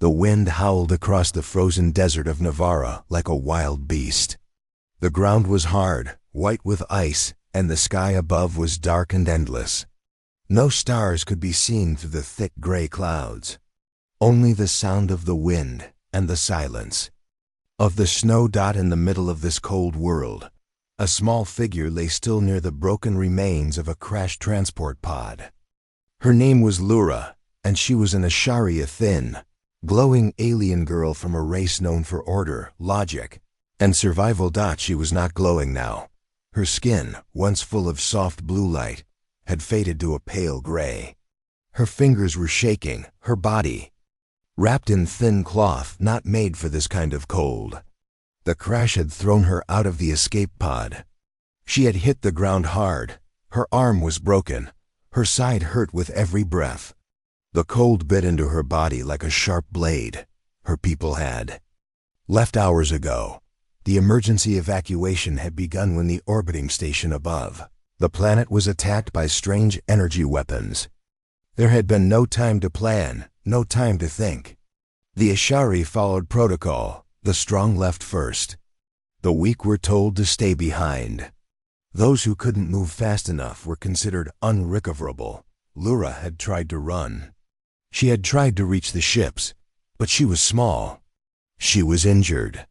The wind howled across the frozen desert of Navarra like a wild beast. The ground was hard, white with ice, and the sky above was dark and endless. No stars could be seen through the thick gray clouds. Only the sound of the wind and the silence. Of the snow dot in the middle of this cold world, a small figure lay still near the broken remains of a crashed transport pod. Her name was Lura, and she was an Ashari, a thin, glowing alien girl from a race known for order, logic, and survival. She was not glowing now. Her skin, once full of soft blue light, had faded to a pale gray. Her fingers were shaking, her body wrapped in thin cloth not made for this kind of cold. The crash had thrown her out of the escape pod. She had hit the ground hard. Her arm was broken. Her side hurt with every breath. The cold bit into her body like a sharp blade. Her people had left hours ago. The emergency evacuation had begun when the orbiting station above the planet was attacked by strange energy weapons. There had been no time to plan, no time to think. The Ashari followed protocol. The strong left first. The weak were told to stay behind. Those who couldn't move fast enough were considered unrecoverable. Lura had tried to run. She had tried to reach the ships, but she was small. She was injured.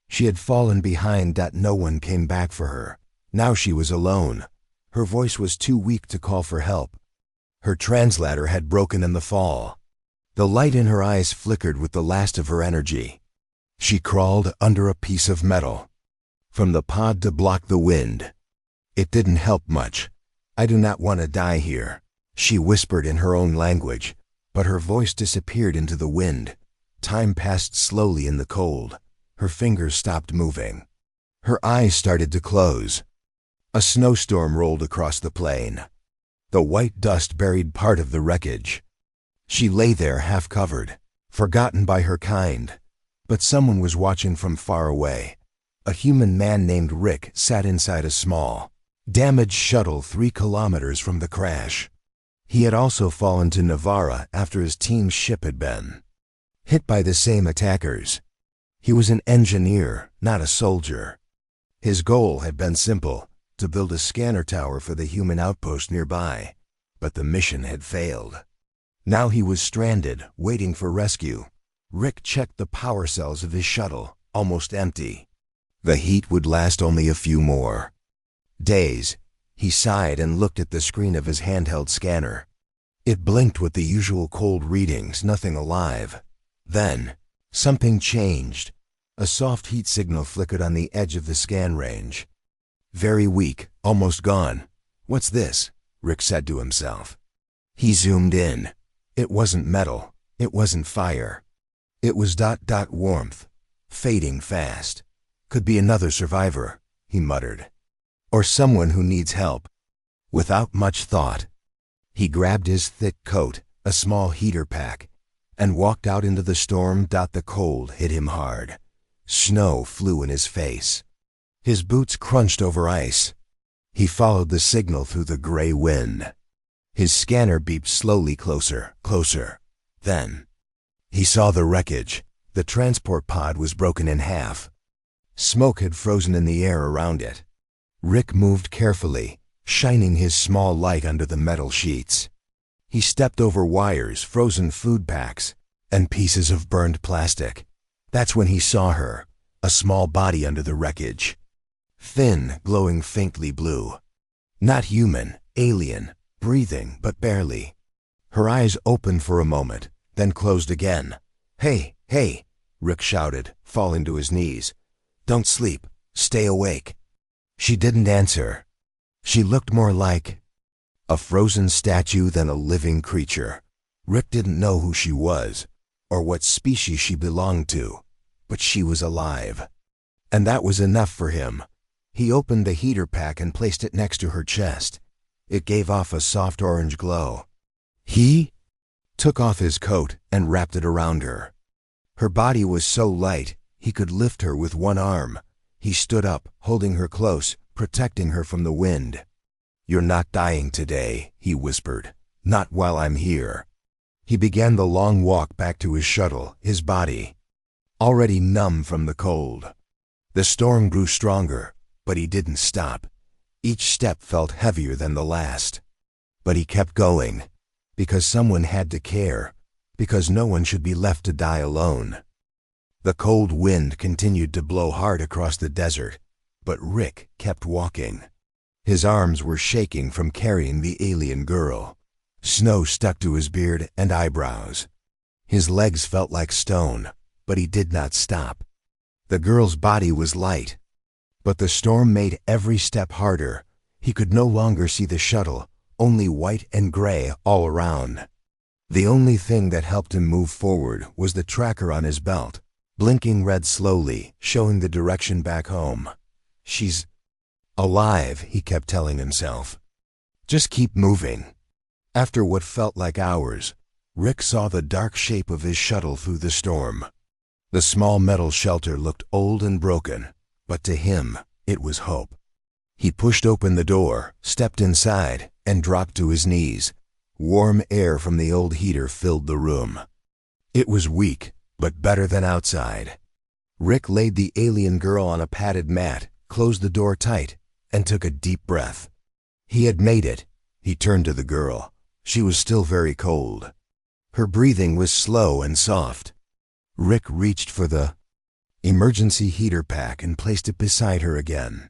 She had fallen behind. No one came back for her. Now she was alone. Her voice was too weak to call for help. Her translator had broken in the fall. The light in her eyes flickered with the last of her energy. She crawled under a piece of metal. From the pod to block the wind. It didn't help much. "I do not want to die here," she whispered in her own language, but her voice disappeared into the wind. Time passed slowly in the cold. Her fingers stopped moving. Her eyes started to close. A snowstorm rolled across the plain. The white dust buried part of the wreckage. She lay there half covered, forgotten by her kind. But someone was watching from far away. A human man named Rick sat inside a small, damaged shuttle 3 kilometers from the crash. He had also fallen to Navarra after his team's ship had been hit by the same attackers. He was an engineer, not a soldier. His goal had been simple, to build a scanner tower for the human outpost nearby. But the mission had failed. Now he was stranded, waiting for rescue. Rick checked the power cells of his shuttle, almost empty. The heat would last only a few more days. He sighed and looked at the screen of his handheld scanner. It blinked with the usual cold readings, nothing alive. Then, something changed. A soft heat signal flickered on the edge of the scan range. Very weak, almost gone. "What's this?" Rick said to himself. He zoomed in. It wasn't metal. It wasn't fire. It was warmth, fading fast. "Could be another survivor," he muttered. "Or someone who needs help." Without much thought, he grabbed his thick coat, a small heater pack, and walked out into the storm. The cold hit him hard. Snow flew in his face. His boots crunched over ice. He followed the signal through the gray wind. His scanner beeped slowly, closer, closer. Then, he saw the wreckage. The transport pod was broken in half. Smoke had frozen in the air around it. Rick moved carefully, shining his small light under the metal sheets. He stepped over wires, frozen food packs, and pieces of burned plastic. That's when he saw her, a small body under the wreckage. Thin, glowing faintly blue. Not human, alien, breathing, but barely. Her eyes opened for a moment, then closed again. "Hey, hey," Rick shouted, falling to his knees. "Don't sleep. Stay awake." She didn't answer. She looked more like a frozen statue than a living creature. Rick didn't know who she was, or what species she belonged to, but she was alive. And that was enough for him. He opened the heater pack and placed it next to her chest. It gave off a soft orange glow. He took off his coat and wrapped it around her. Her body was so light, he could lift her with one arm. He stood up, holding her close, protecting her from the wind. "You're not dying today," he whispered. "Not while I'm here." He began the long walk back to his shuttle, his body already numb from the cold. The storm grew stronger, but he didn't stop. Each step felt heavier than the last. But he kept going, because someone had to care, because no one should be left to die alone. The cold wind continued to blow hard across the desert, but Rick kept walking. His arms were shaking from carrying the alien girl. Snow stuck to his beard and eyebrows. His legs felt like stone, but he did not stop. The girl's body was light, but the storm made every step harder. He could no longer see the shuttle, only white and gray all around. The only thing that helped him move forward was the tracker on his belt, blinking red slowly, showing the direction back home. She's alive, he kept telling himself. Just keep moving. After what felt like hours, Rick saw the dark shape of his shuttle through the storm. The small metal shelter looked old and broken, but to him, it was hope. He pushed open the door, stepped inside, and dropped to his knees. Warm air from the old heater filled the room. It was weak, but better than outside. Rick laid the alien girl on a padded mat, closed the door tight, and took a deep breath. He had made it. He turned to the girl. She was still very cold. Her breathing was slow and soft. Rick reached for the emergency heater pack and placed it beside her again.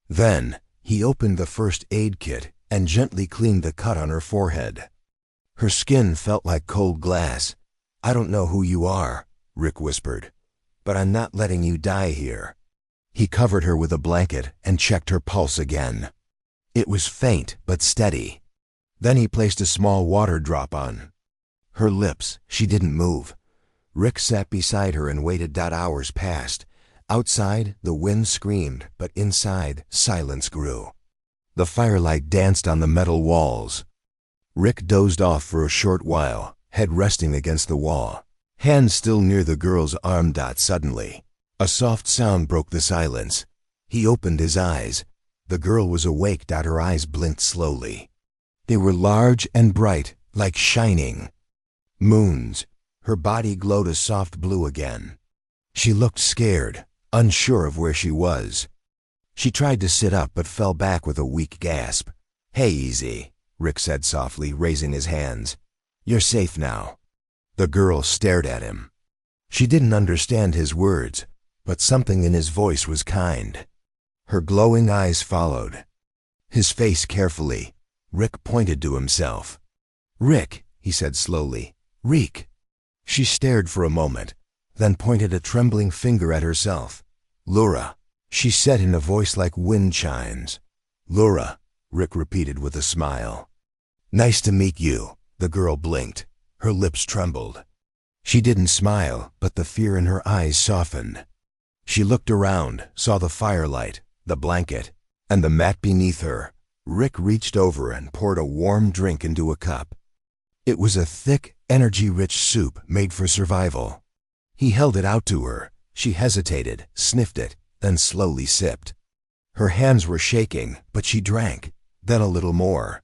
Then, he opened the first aid kit and gently cleaned the cut on her forehead. Her skin felt like cold glass. "I don't know who you are," Rick whispered, "but I'm not letting you die here." He covered her with a blanket and checked her pulse again. It was faint but steady. Then he placed a small water drop on her lips. She didn't move. Rick sat beside her and waited. Hours passed. Outside, the wind screamed, but inside, silence grew. The firelight danced on the metal walls. Rick dozed off for a short while, head resting against the wall, hand still near the girl's arm. Suddenly, a soft sound broke the silence. He opened his eyes. The girl was awake. Her eyes blinked slowly. They were large and bright, like shining moons. Her body glowed a soft blue again. She looked scared, unsure of where she was. She tried to sit up but fell back with a weak gasp. "Hey, easy," Rick said softly, raising his hands. "You're safe now." The girl stared at him. She didn't understand his words, but something in his voice was kind. Her glowing eyes followed his face carefully. Rick pointed to himself. "Rick," he said slowly. "Rick." She stared for a moment, then pointed a trembling finger at herself. "Lura," she said in a voice like wind chimes. "Lura," Rick repeated with a smile. "Nice to meet you." The girl blinked. Her lips trembled. She didn't smile, but the fear in her eyes softened. She looked around, saw the firelight, the blanket, and the mat beneath her. Rick reached over and poured a warm drink into a cup. It was a thick, energy-rich soup made for survival. He held it out to her. She hesitated, sniffed it, then slowly sipped. Her hands were shaking, but she drank, then a little more.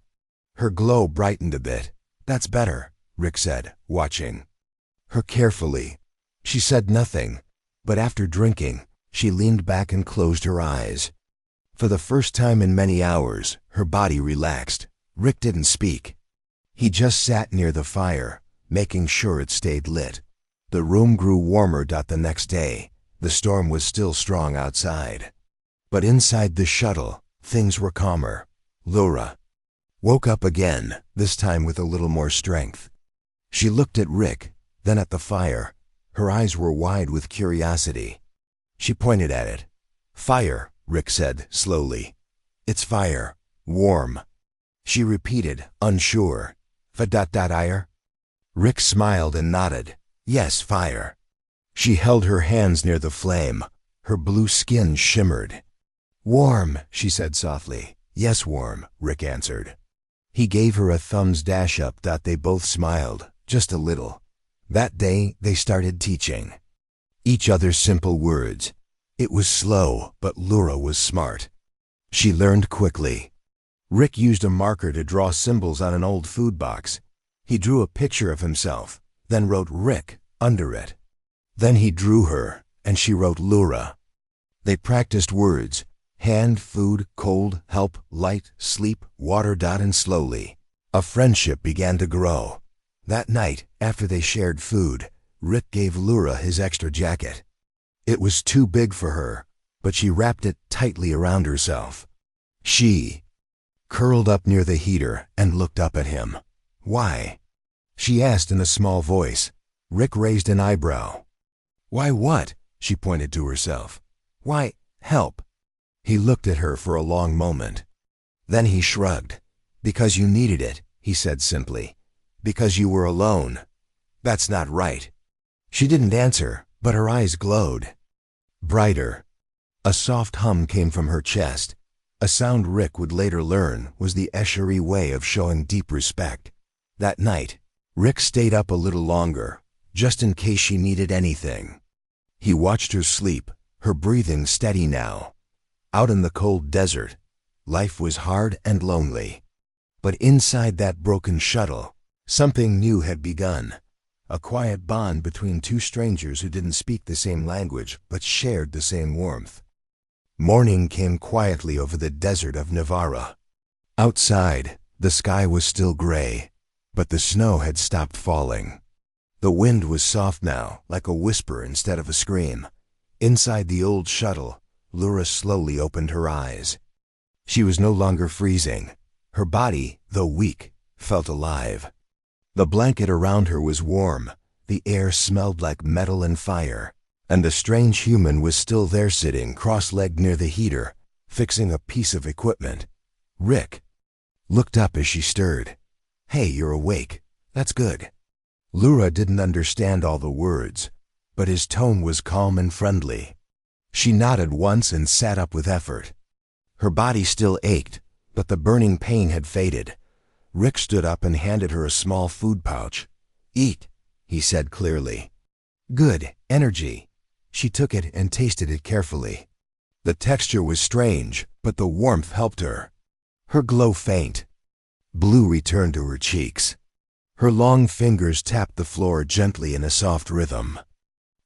Her glow brightened a bit. "That's better," Rick said, watching her carefully. She said nothing, but after drinking, she leaned back and closed her eyes. For the first time in many hours, her body relaxed. Rick didn't speak. He just sat near the fire, making sure it stayed lit. The room grew warmer. The next day, the storm was still strong outside. But inside the shuttle, things were calmer. Lura woke up again, this time with a little more strength. She looked at Rick, then at the fire. Her eyes were wide with curiosity. She pointed at it. "Fire," Rick said slowly. "It's fire. Warm." She repeated, unsure. "Fire?" Rick smiled and nodded. "Yes, fire." She held her hands near the flame. Her blue skin shimmered. "Warm," she said softly. "Yes, warm," Rick answered. He gave her a thumbs up. They both smiled, just a little. That day, they started teaching each other simple words. It was slow, but Lura was smart. She learned quickly. Rick used a marker to draw symbols on an old food box. He drew a picture of himself, then wrote Rick under it. Then he drew her, and she wrote Lura. They practiced words: hand, food, cold, help, light, sleep, water. And slowly, a friendship began to grow. That night, after they shared food, Rick gave Lura his extra jacket. It was too big for her, but she wrapped it tightly around herself. She curled up near the heater and looked up at him. "Why?" she asked in a small voice. Rick raised an eyebrow. "Why what?" She pointed to herself. "Why, help." He looked at her for a long moment. Then he shrugged. "Because you needed it," he said simply. "Because you were alone." "That's not right." She didn't answer, but her eyes glowed brighter. A soft hum came from her chest, a sound Rick would later learn was the HFY way of showing deep respect. That night, Rick stayed up a little longer, just in case she needed anything. He watched her sleep, her breathing steady now. Out in the cold desert, life was hard and lonely. But inside that broken shuttle, something new had begun. A quiet bond between two strangers who didn't speak the same language but shared the same warmth. Morning came quietly over the desert of Navarra. Outside, the sky was still gray, but the snow had stopped falling. The wind was soft now, like a whisper instead of a scream. Inside the old shuttle, Lura slowly opened her eyes. She was no longer freezing. Her body, though weak, felt alive. The blanket around her was warm, the air smelled like metal and fire, and the strange human was still there sitting cross-legged near the heater, fixing a piece of equipment. Rick looked up as she stirred. "Hey, you're awake. That's good." Lura didn't understand all the words, but his tone was calm and friendly. She nodded once and sat up with effort. Her body still ached, but the burning pain had faded. Rick stood up and handed her a small food pouch. "Eat," he said clearly. "Good, energy." She took it and tasted it carefully. The texture was strange, but the warmth helped her. Her glow faint. Blue returned to her cheeks. Her long fingers tapped the floor gently in a soft rhythm.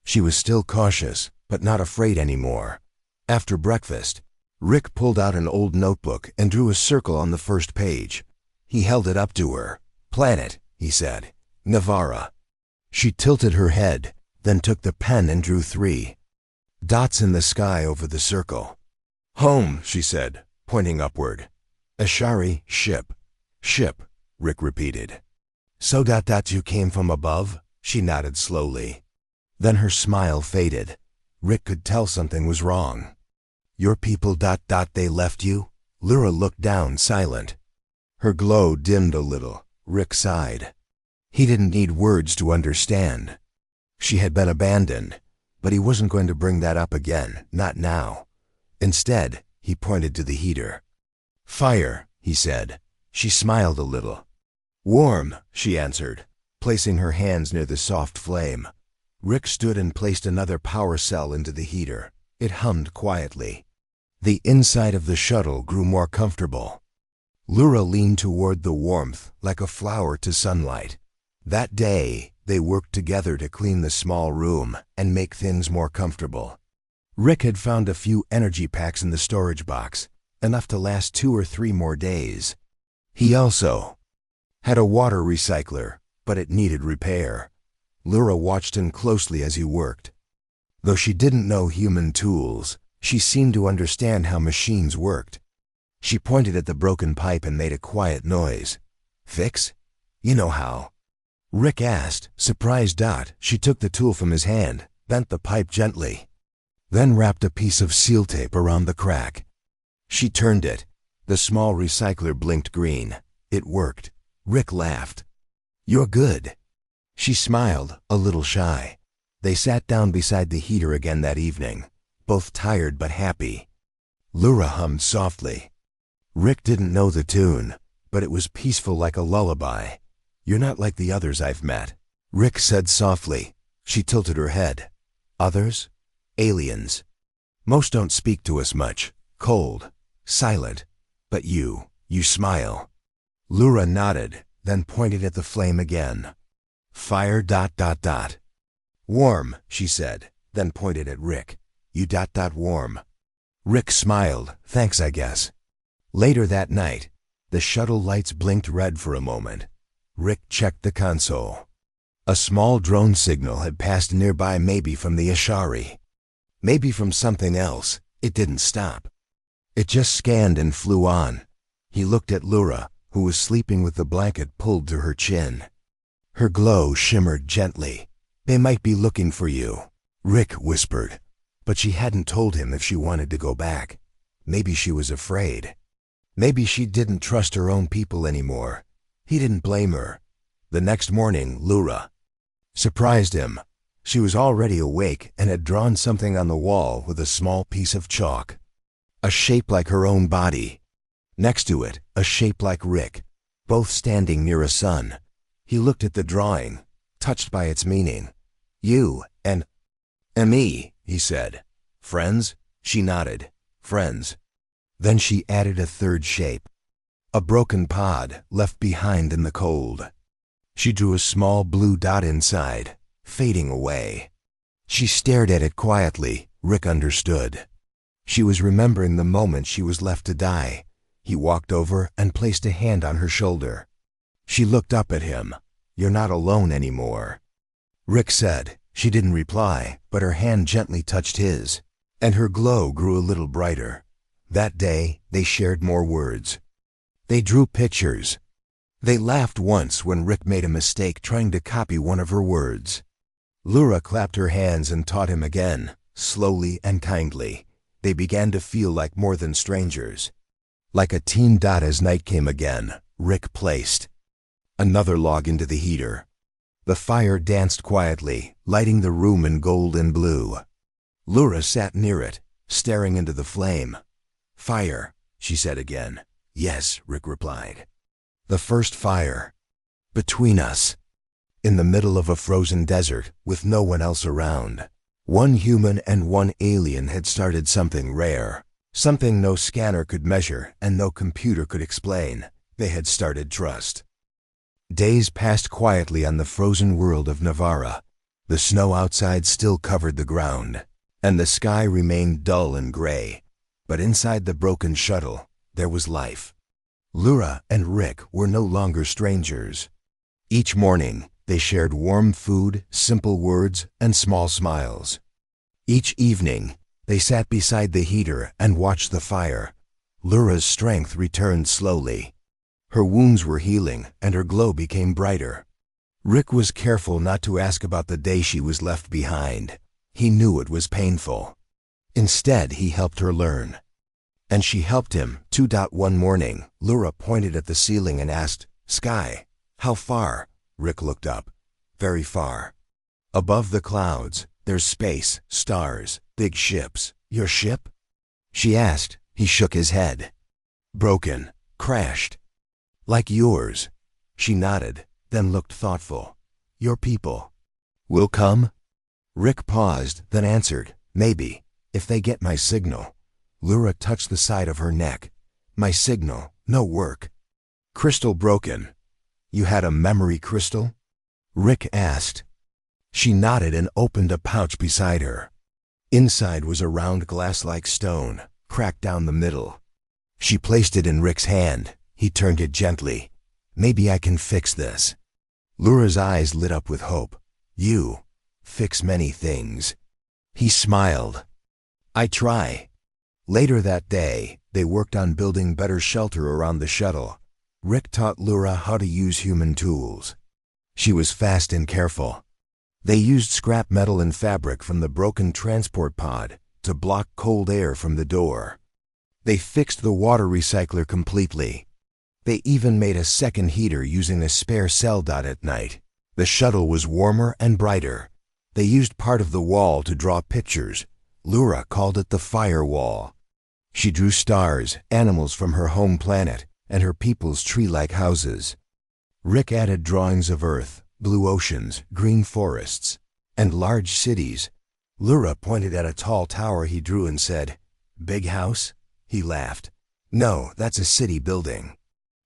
She was still cautious, but not afraid anymore. After breakfast, Rick pulled out an old notebook and drew a circle on the first page. He held it up to her. "Planet," he said. "Navarra." She tilted her head, then took the pen and drew 3 dots in the sky over the circle. "Home," she said, pointing upward. "Ashari, ship." "Ship," Rick repeated. "So you came from above?" She nodded slowly. Then her smile faded. Rick could tell something was wrong. "Your people ... they left you?" Lura looked down, silent. Her glow dimmed a little. Rick sighed. He didn't need words to understand. She had been abandoned, but he wasn't going to bring that up again, not now. Instead, he pointed to the heater. "Fire," he said. She smiled a little. "Warm," she answered, placing her hands near the soft flame. Rick stood and placed another power cell into the heater. It hummed quietly. The inside of the shuttle grew more comfortable. Lura leaned toward the warmth like a flower to sunlight. That day, they worked together to clean the small room and make things more comfortable. Rick had found a few energy packs in the storage box, enough to last 2 or 3 more days. He also had a water recycler, but it needed repair. Lura watched him closely as he worked. Though she didn't know human tools, she seemed to understand how machines worked. She pointed at the broken pipe and made a quiet noise. "Fix? You know how?" Rick asked, surprised. She took the tool from his hand, bent the pipe gently, then wrapped a piece of seal tape around the crack. She turned it. The small recycler blinked green. It worked. Rick laughed. "You're good." She smiled, a little shy. They sat down beside the heater again that evening, both tired but happy. Lura hummed softly. Rick didn't know the tune, but it was peaceful like a lullaby. "You're not like the others I've met," Rick said softly. She tilted her head. "Others? Aliens. Most don't speak to us much. Cold. Silent. But you smile." Lura nodded. then pointed at the flame again. Fire ... Warm, she said, then pointed at Rick. You ... warm. Rick smiled. Thanks, I guess. Later that night, the shuttle lights blinked red for a moment. Rick checked the console. A small drone signal had passed nearby, maybe from the Ashari. Maybe from something else. It didn't stop. It just scanned and flew on. He looked at Lura, who was sleeping with the blanket pulled to her chin. Her glow shimmered gently. They might be looking for you, Rick whispered. But she hadn't told him if she wanted to go back. Maybe she was afraid. Maybe she didn't trust her own people anymore. He didn't blame her. The next morning, Lura surprised him. She was already awake and had drawn something on the wall with a small piece of chalk. A shape like her own body. Next to it, a shape like Rick, both standing near a sun. He looked at the drawing, touched by its meaning. You and me, he said. Friends? She nodded. Friends. Then she added a third shape. A broken pod left behind in the cold. She drew a small blue dot inside, fading away. She stared at it quietly. Rick understood. She was remembering the moment she was left to die. He walked over and placed a hand on her shoulder. She looked up at him. You're not alone anymore. Rick said. She didn't reply, but her hand gently touched his, and her glow grew a little brighter. That day, they shared more words. They drew pictures. They laughed once when Rick made a mistake trying to copy one of her words. Lura clapped her hands and taught him again, slowly and kindly. They began to feel like more than strangers. Like a team. As night came again, Rick placed another log into the heater. The fire danced quietly, lighting the room in gold and blue. Lura sat near it, staring into the flame. Fire, she said again. Yes, Rick replied. The first fire. Between us. In the middle of a frozen desert, with no one else around. One human and one alien had started something rare. Something no scanner could measure and no computer could explain. They had started trust. Days passed quietly on the frozen world of Navarra. The snow outside still covered the ground, and the sky remained dull and gray. But inside the broken shuttle, there was life. Lura and Rick were no longer strangers. Each morning, they shared warm food, simple words, and small smiles. Each evening, they sat beside the heater and watched the fire. Lura's strength returned slowly. Her wounds were healing, and her glow became brighter. Rick was careful not to ask about the day she was left behind. He knew it was painful. Instead, he helped her learn. And she helped him. One morning, Lura pointed at the ceiling and asked, Sky, how far? Rick looked up. Very far. Above the clouds, there's space, stars, big ships. Your ship? She asked. He shook his head. Broken. Crashed. Like yours. She nodded, then looked thoughtful. Your people will come? Rick paused, then answered, maybe, if they get my signal. Lura touched the side of her neck. My signal, no work. Crystal broken. You had a memory crystal? Rick asked. She nodded and opened a pouch beside her. Inside was a round glass-like stone, cracked down the middle. She placed it in Rick's hand. He turned it gently. Maybe I can fix this. Lura's eyes lit up with hope. You fix many things. He smiled. I try. Later that day, they worked on building better shelter around the shuttle. Rick taught Lura how to use human tools. She was fast and careful. They used scrap metal and fabric from the broken transport pod to block cold air from the door. They fixed the water recycler completely. They even made a second heater using a spare cell. At night, the shuttle was warmer and brighter. They used part of the wall to draw pictures. Lura called it the firewall. She drew stars, animals from her home planet, and her people's tree-like houses. Rick added drawings of Earth, blue oceans, green forests, and large cities. Lura pointed at a tall tower he drew and said, Big house? He laughed. No, that's a city building.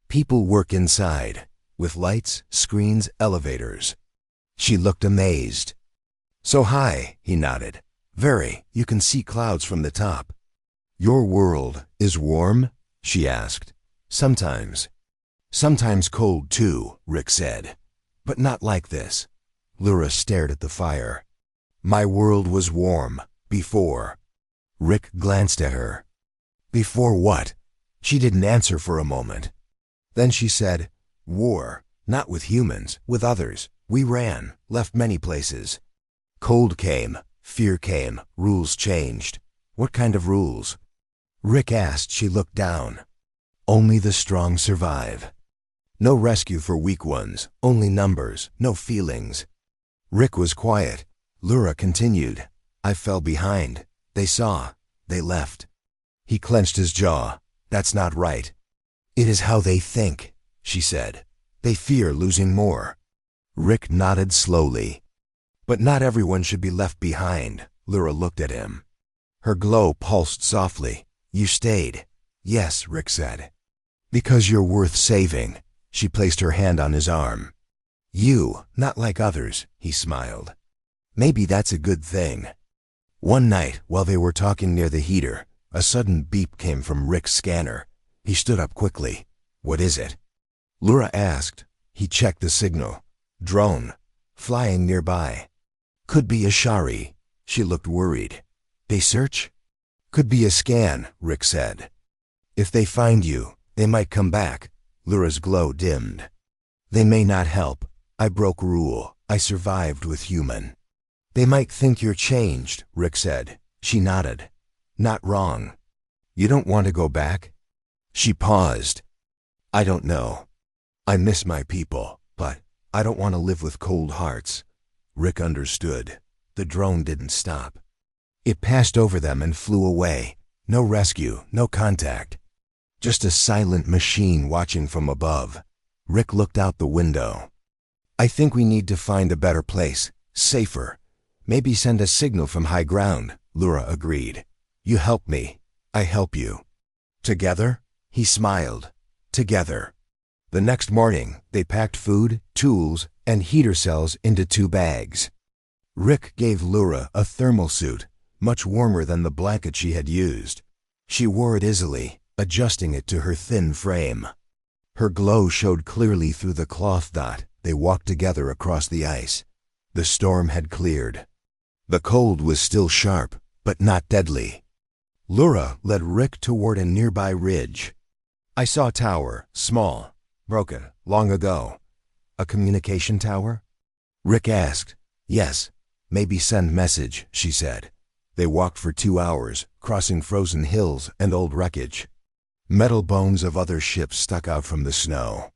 People work inside. with lights, screens, elevators. She looked amazed. So high, he nodded. Very, you can see clouds from the top. Your world is warm? She asked. Sometimes. Sometimes cold too, Rick said. But not like this. Lyra stared at the fire. My world was warm, before. Rick glanced at her. Before what? She didn't answer for a moment. Then she said, war, not with humans, with others. We ran, left many places. Cold came, fear came, rules changed. What kind of rules? Rick asked. She looked down. Only the strong survive. No rescue for weak ones, only numbers, no feelings. Rick was quiet. Lyra continued. I fell behind. They saw. They left. He clenched his jaw. That's not right. It is how they think, she said. They fear losing more. Rick nodded slowly. But not everyone should be left behind. Lyra looked at him. Her glow pulsed softly. You stayed. Yes, Rick said. Because you're worth saving. She placed her hand on his arm. You, not like others, he smiled. Maybe that's a good thing. One night, while they were talking near the heater, a sudden beep came from Rick's scanner. He stood up quickly. What is it? Lyra asked. He checked the signal. Drone. Flying nearby. Could be a Shari. She looked worried. They search? Could be a scan, Rick said. If they find you, they might come back. Lyra's glow dimmed. They may not help. I broke rule. I survived with human. They might think you're changed, Rick said. She nodded. Not wrong. You don't want to go back? She paused. I don't know. I miss my people, but I don't want to live with cold hearts. Rick understood. The drone didn't stop. It passed over them and flew away. No rescue, no contact. Just a silent machine watching from above. Rick looked out the window. I think we need to find a better place, safer. Maybe send a signal from high ground, Lyra agreed. You help me. I help you. Together? He smiled. Together. The next morning, they packed food, tools, and heater cells into 2 bags. Rick gave Lyra a thermal suit, much warmer than the blanket she had used. She wore it easily, adjusting it to her thin frame. Her glow showed clearly through the cloth dot. They walked together across the ice. The storm had cleared. The cold was still sharp, but not deadly. Lyra led Rick toward a nearby ridge. I saw a tower, small, broken, long ago. A communication tower? Rick asked. Yes. Maybe send message, she said. They walked for 2 hours, crossing frozen hills and old wreckage. Metal bones of other ships stuck out from the snow.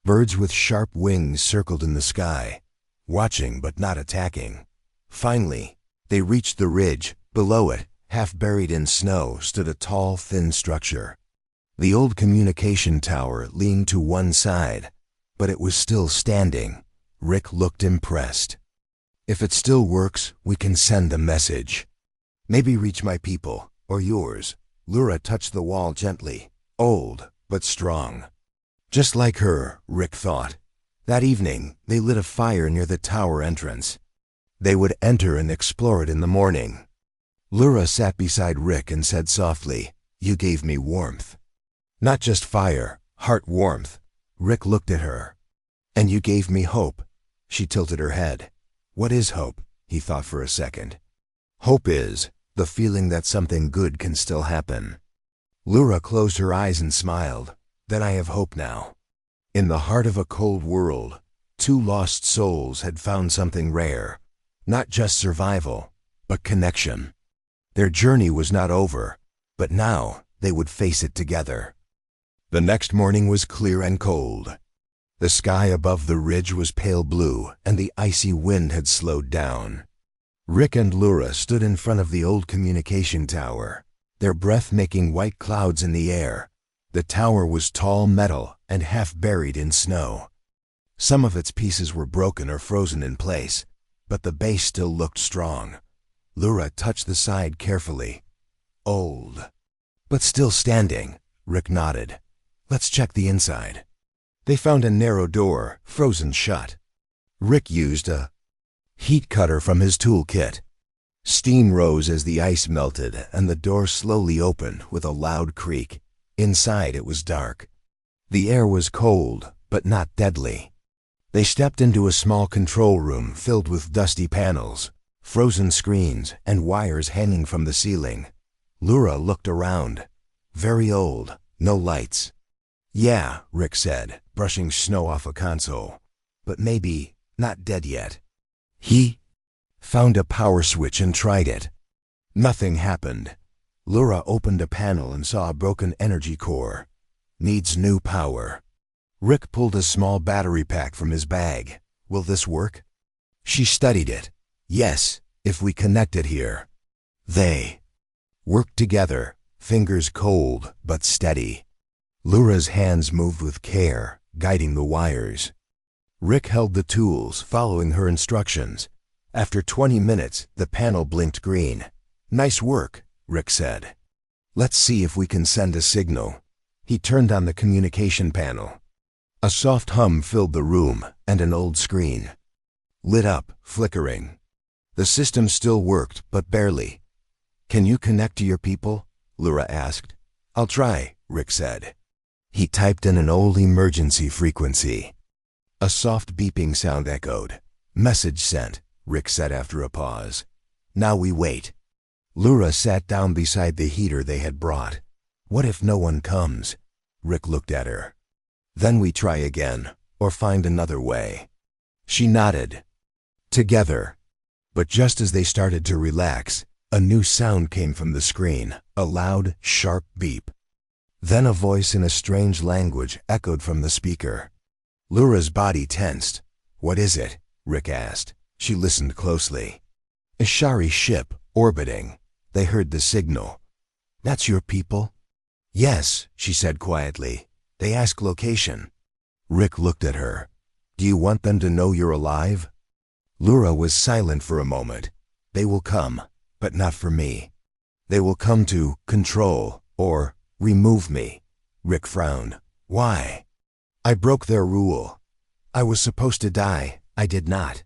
Birds with sharp wings circled in the sky, watching but not attacking. Finally, they reached the ridge. Below it, half buried in snow, stood a tall, thin structure. The old communication tower leaned to one side, but it was still standing. Rick looked impressed. If it still works, we can send a message. Maybe reach my people, or yours. Lyra touched the wall gently. Old, but strong. Just like her, Rick thought. That evening, they lit a fire near the tower entrance. They would enter and explore it in the morning. Lyra sat beside Rick and said softly, You gave me warmth. Not just fire, heart warmth. Rick looked at her. And you gave me hope. She tilted her head. What is hope? He thought for a second. Hope is the feeling that something good can still happen. Lyra closed her eyes and smiled. Then I have hope now. In the heart of a cold world, 2 lost souls had found something rare. Not just survival, but connection. Their journey was not over, but now they would face it together. The next morning was clear and cold. The sky above the ridge was pale blue, and the icy wind had slowed down. Rick and Lyra stood in front of the old communication tower, their breath making white clouds in the air. The tower was tall metal and half buried in snow. Some of its pieces were broken or frozen in place, but the base still looked strong. Lyra touched the side carefully. Old, but still standing. Rick nodded. Let's check the inside. They found a narrow door, frozen shut. Rick used a heat cutter from his toolkit. Steam rose as the ice melted, and the door slowly opened with a loud creak. Inside it was dark. The air was cold, but not deadly. They stepped into a small control room filled with dusty panels, frozen screens, and wires hanging from the ceiling. Lura looked around. Very old, no lights. Yeah, Rick said, brushing snow off a console. But maybe not dead yet. He found a power switch and tried it. Nothing happened. Lura opened a panel and saw a broken energy core. Needs new power. Rick pulled a small battery pack from his bag. Will this work? She studied it. Yes, if we connect it here. They worked together, fingers cold but steady. Lura's hands moved with care, guiding the wires. Rick held the tools, following her instructions. After 20 minutes, the panel blinked green. Nice work, Rick said. Let's see if we can send a signal. He turned on the communication panel. A soft hum filled the room, and an old screen lit up, flickering. The system still worked, but barely. Can you connect to your people? Lura asked. I'll try, Rick said. He typed in an old emergency frequency. A soft beeping sound echoed. Message sent, Rick said after a pause. Now we wait. Lura sat down beside the heater they had brought. What if no one comes? Rick looked at her. Then we try again, or find another way. She nodded. Together. But just as they started to relax, a new sound came from the screen, a loud, sharp beep. Then a voice in a strange language echoed from the speaker. Lura's body tensed. What is it? Rick asked. She listened closely. A Shari ship, orbiting. They heard the signal. That's your people? Yes, she said quietly. They ask location. Rick looked at her. Do you want them to know you're alive? Lura was silent for a moment. They will come, but not for me. They will come to control or remove me. Rick frowned. Why? I broke their rule. I was supposed to die. I did not.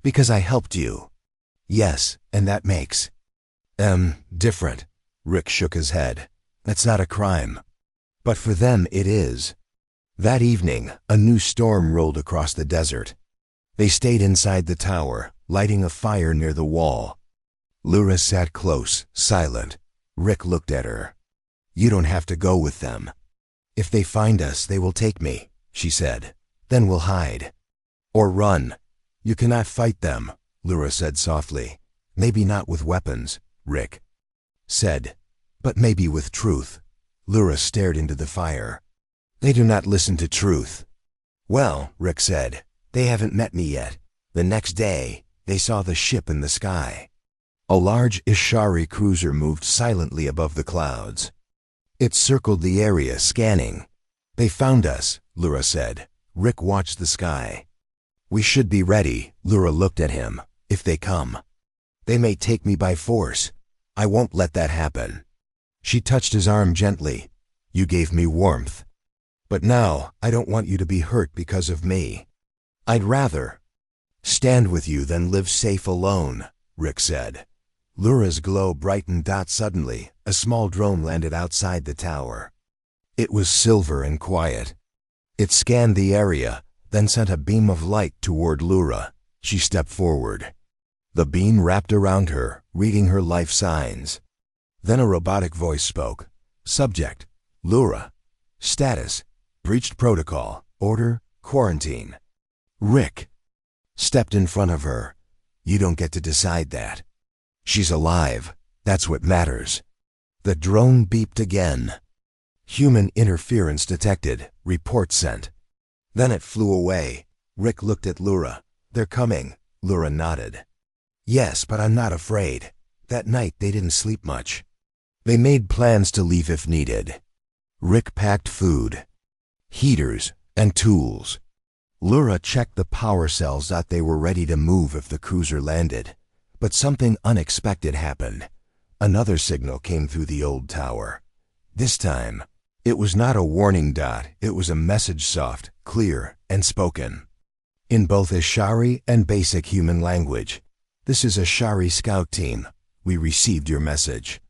Because I helped you. Yes, and that makes different. Rick shook his head. That's not a crime. But for them it is. That evening, a new storm rolled across the desert. They stayed inside the tower, lighting a fire near the wall. Lura sat close, silent. Rick looked at her. You don't have to go with them. If they find us, they will take me, she said. Then we'll hide. Or run. You cannot fight them, Lura said softly. Maybe not with weapons, Rick said. But maybe with truth. Lura stared into the fire. They do not listen to truth. Well, Rick said, they haven't met me yet. The next day, they saw the ship in the sky. A large Ishari cruiser moved silently above the clouds. It circled the area, scanning. They found us, Lura said. Rick watched the sky. We should be ready, Lura looked at him, if they come. They may take me by force. I won't let that happen. She touched his arm gently. You gave me warmth. But now, I don't want you to be hurt because of me. I'd rather stand with you than live safe alone, Rick said. Lura's glow brightened. Suddenly, a small drone landed outside the tower. It was silver and quiet. It scanned the area, then sent a beam of light toward Lura. She stepped forward. The beam wrapped around her, reading her life signs. Then a robotic voice spoke. Subject, Lura. Status, breached protocol. Order, quarantine. Rick stepped in front of her. You don't get to decide that. She's alive. That's what matters. The drone beeped again. Human interference detected. Report sent. Then it flew away. Rick looked at Lura. They're coming. Lura nodded. Yes, but I'm not afraid. That night they didn't sleep much. They made plans to leave if needed. Rick packed food, heaters, and tools. Lura checked the power cells. They were ready to move if the cruiser landed. But something unexpected happened. Another signal came through the old tower. This time, It was not a warning dot, it was a message soft, clear, and spoken. In both Ashari and basic human language. This is Ashari Scout Team. We received your message.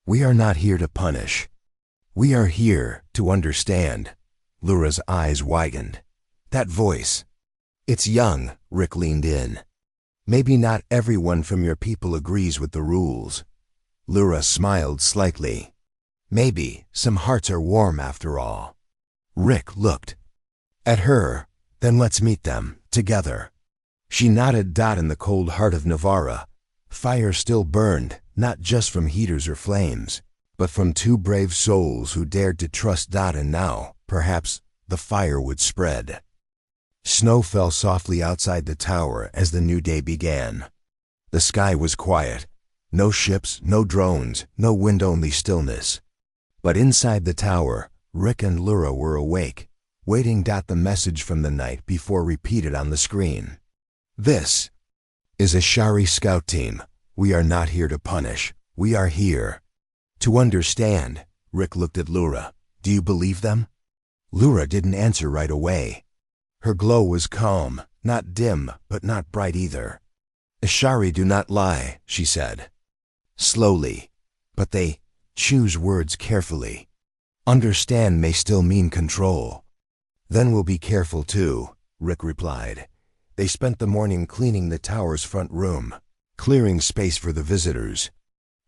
We are not here to punish. We are here to understand. Lura's eyes widened. That voice. It's young, Rick leaned in. Maybe not everyone from your people agrees with the rules. Lura smiled slightly. Maybe some hearts are warm after all. Rick looked at her. Then let's meet them, together. She nodded. In the cold heart of Navarra, fire still burned, not just from heaters or flames, but from two brave souls who dared to trust. And now, perhaps, the fire would spread. Snow fell softly outside the tower as the new day began. The sky was quiet. No ships, no drones, no wind, only stillness. But inside the tower, Rick and Lura were awake, waiting. The message from the night before repeated on the screen. This is Ashari Scout Team. We are not here to punish. We are here to understand. Rick looked at Lura. Do you believe them? Lura didn't answer right away. Her glow was calm, not dim, but not bright either. Ashari do not lie, she said. Slowly. But they choose words carefully. Understand may still mean control. Then we'll be careful too, Rick replied. They spent the morning cleaning the tower's front room, clearing space for the visitors.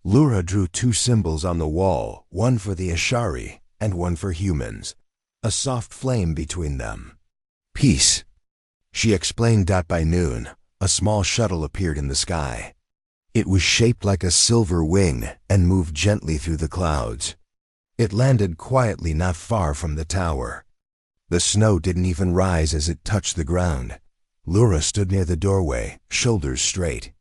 Lura drew two symbols on the wall, one for the Ashari and one for humans. A soft flame between them. Peace, she explained. By noon, a small shuttle appeared in the sky. It was shaped like a silver wing and moved gently through the clouds. It landed quietly not far from the tower. The snow didn't even rise as it touched the ground. Lura stood near the doorway, shoulders straight.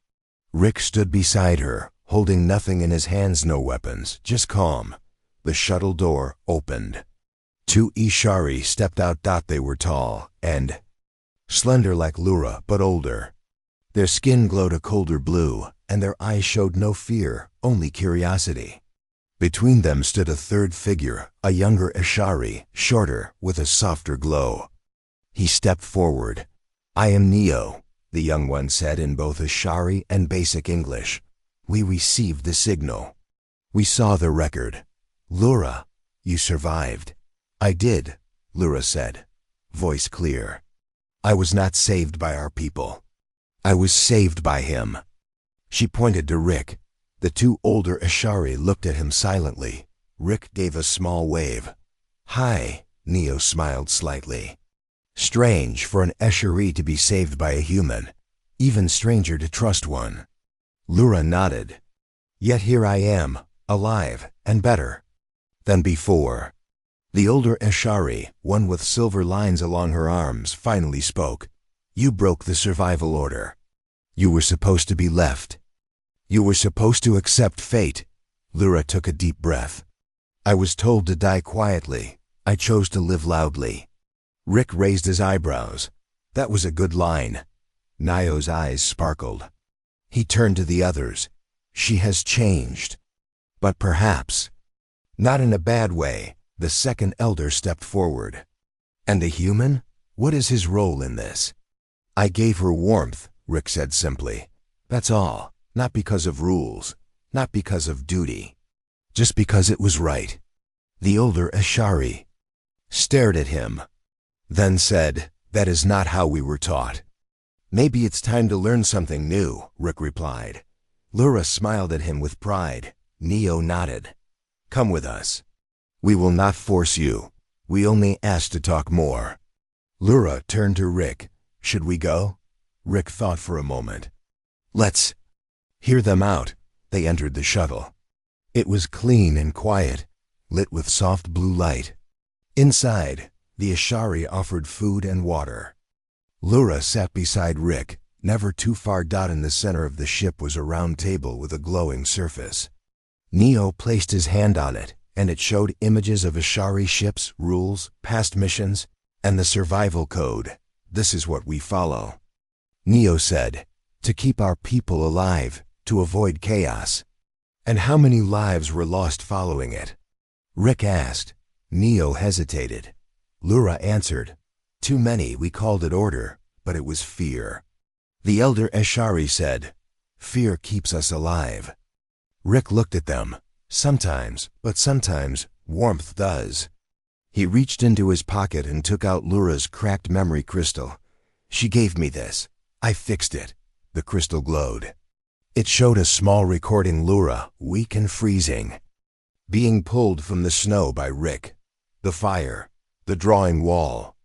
Rick stood beside her, holding nothing in his hands, no weapons, just calm. The shuttle door opened. Two Ashari stepped out. They were tall and slender like Lura, but older. Their skin glowed a colder blue, and their eyes showed no fear, only curiosity. Between them stood a third figure, a younger Ashari, shorter, with a softer glow. He stepped forward. I am Neo, the young one said in both Ashari and basic English. We received the signal. We saw the record. Lura, you survived. I did, Lura said, voice clear. I was not saved by our people. I was saved by him. She pointed to Rick. The two older Ashari looked at him silently. Rick gave a small wave. Hi, Neo smiled slightly. Strange for an Ashari to be saved by a human. Even stranger to trust one. Lura nodded. Yet here I am, alive, and better than before. The older Ashari, one with silver lines along her arms, finally spoke. You broke the survival order. You were supposed to be left. You were supposed to accept fate. Lura took a deep breath. I was told to die quietly. I chose to live loudly. Rick raised his eyebrows. That was a good line. Neo's eyes sparkled. He turned to the others. She has changed. But perhaps not in a bad way. The second elder stepped forward. And a human? What is his role in this? I gave her warmth, Rick said simply. That's all. Not because of rules. Not because of duty. Just because it was right. The older Ashari stared at him, then said, that is not how we were taught. Maybe it's time to learn something new, Rick replied. Lura smiled at him with pride. Neo nodded. Come with us. We will not force you. We only ask to talk more. Lura turned to Rick. Should we go? Rick thought for a moment. Let's hear them out. They entered the shuttle. It was clean and quiet, lit with soft blue light. Inside, the Ashari offered food and water. Lura sat beside Rick, never too far. In the center of the ship was a round table with a glowing surface. Neo placed his hand on it, and it showed images of Ashari ships, rules, past missions, and the survival code. This is what we follow. Neo said, to keep our people alive, to avoid chaos. And how many lives were lost following it? Rick asked. Neo hesitated. Lura answered, "Too many, we called it order, but it was fear." The elder Eshari said, "Fear keeps us alive." Rick looked at them. "Sometimes, but sometimes, warmth does." He reached into his pocket and took out Lura's cracked memory crystal. "She gave me this. I fixed it." The crystal glowed. It showed a small recording Lura, weak and freezing, being pulled from the snow by Rick. The fire, the drawing wall,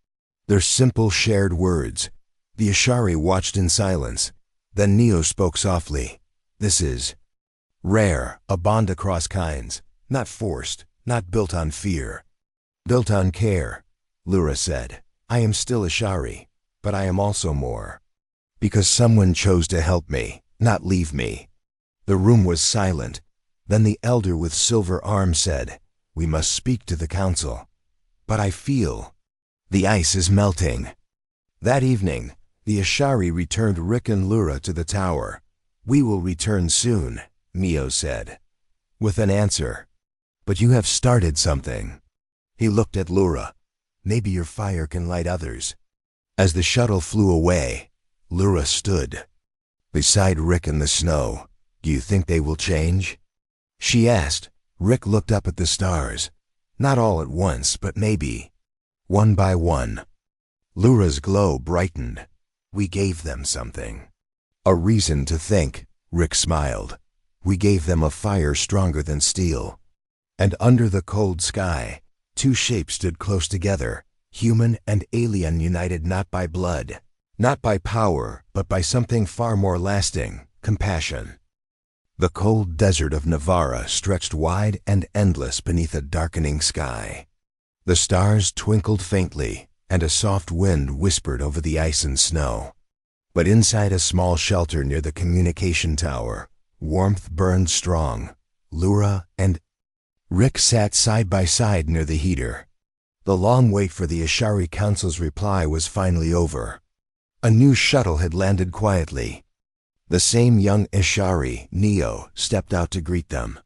their simple shared words. The Ashari watched in silence. Then Neo spoke softly. "This is rare, a bond across kinds, not forced, not built on fear, built on care." Lura said, "I am still Ashari, but I am also more. Because someone chose to help me, not leave me." The room was silent. Then the elder with silver arm said, "We must speak to the council." "But I feel the ice is melting." That evening, the Ashari returned Rick and Lura to the tower. "We will return soon," Neo said, with an answer. "But you have started something." He looked at Lura. "Maybe your fire can light others." As the shuttle flew away, Lura stood beside Rick in the snow. "Do you think they will change?" she asked. Rick looked up at the stars. "Not all at once, but maybe one by one." Lura's glow brightened. "We gave them something." "A reason to think," Rick smiled. "We gave them a fire stronger than steel." And under the cold sky, two shapes stood close together, human and alien, united not by blood, not by power, but by something far more lasting, compassion. The cold desert of Navarra stretched wide and endless beneath a darkening sky. The stars twinkled faintly, and a soft wind whispered over the ice and snow. But inside a small shelter near the communication tower, warmth burned strong. Lura and Rick sat side by side near the heater. The long wait for the Ashari Council's reply was finally over. A new shuttle had landed quietly. The same young Ashari, Neo, stepped out to greet them.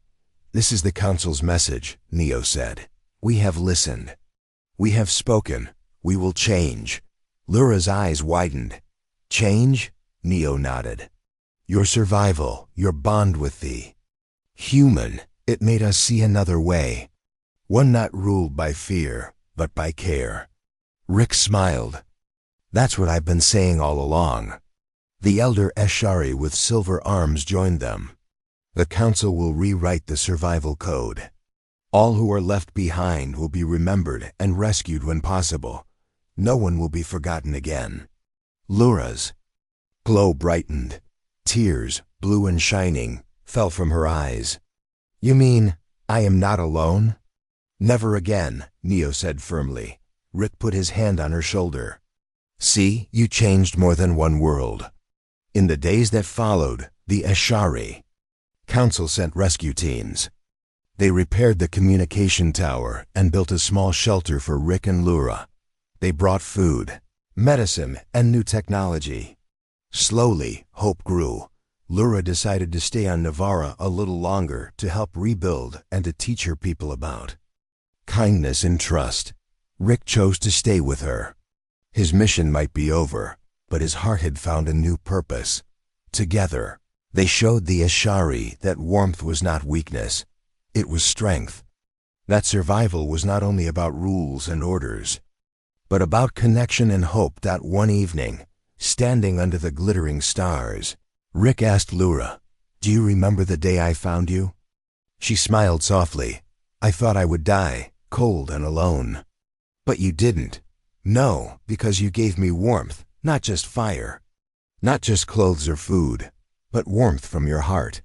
"This is the Council's message," Neo said. "We have listened. We have spoken. We will change." Lura's eyes widened. "Change?" Neo nodded. "Your survival, your bond with the human, it made us see another way. One not ruled by fear, but by care." Rick smiled. "That's what I've been saying all along." The elder Ashari with silver arms joined them. "The council will rewrite the survival code. All who are left behind will be remembered and rescued when possible. No one will be forgotten again." Lura's glow brightened. Tears, blue and shining, fell from her eyes. "You mean I am not alone?" "Never again," Neo said firmly. Rick put his hand on her shoulder. "See, you changed more than one world." In the days that followed, the Ashari Council sent rescue teams. They repaired the communication tower and built a small shelter for Rick and Lura. They brought food, medicine, and new technology. Slowly, hope grew. Lura decided to stay on Navarra a little longer to help rebuild and to teach her people about kindness and trust. Rick chose to stay with her. His mission might be over, but his heart had found a new purpose. Together, they showed the Ashari that warmth was not weakness, it was strength. That survival was not only about rules and orders, but about connection and hope. That one evening, standing under the glittering stars, Rick asked Lura, "Do you remember the day I found you?" She smiled softly. "I thought I would die, cold and alone." "But you didn't." "No, because you gave me warmth, not just fire. Not just clothes or food, but warmth from your heart."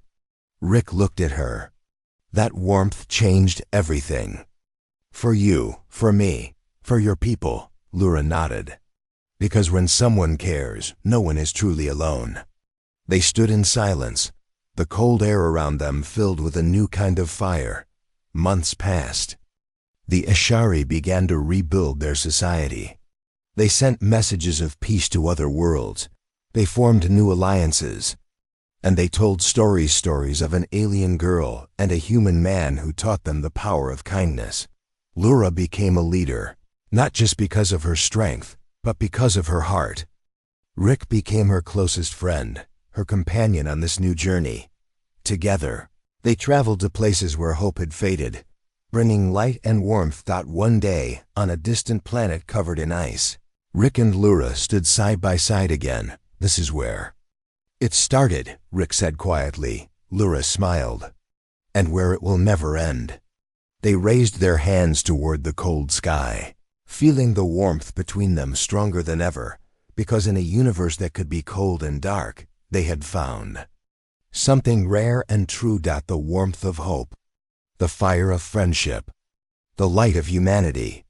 Rick looked at her. "That warmth changed everything." "For you, for me, for your people," Lura nodded. "Because when someone cares, no one is truly alone." They stood in silence, the cold air around them filled with a new kind of fire. Months passed. The Ashari began to rebuild their society. They sent messages of peace to other worlds. They formed new alliances. And they told stories of an alien girl and a human man who taught them the power of kindness. Lura became a leader, not just because of her strength, but because of her heart. Rick became her closest friend, her companion on this new journey. Together, they traveled to places where hope had faded, bringing light and warmth. One day, on a distant planet covered in ice, Rick and Lura stood side by side again. This is where it started, Rick said quietly. Lura smiled. And where it will never end. They raised their hands toward the cold sky, feeling the warmth between them stronger than ever, because in a universe that could be cold and dark, they had found something rare and true. The warmth of hope, the fire of friendship, the light of humanity.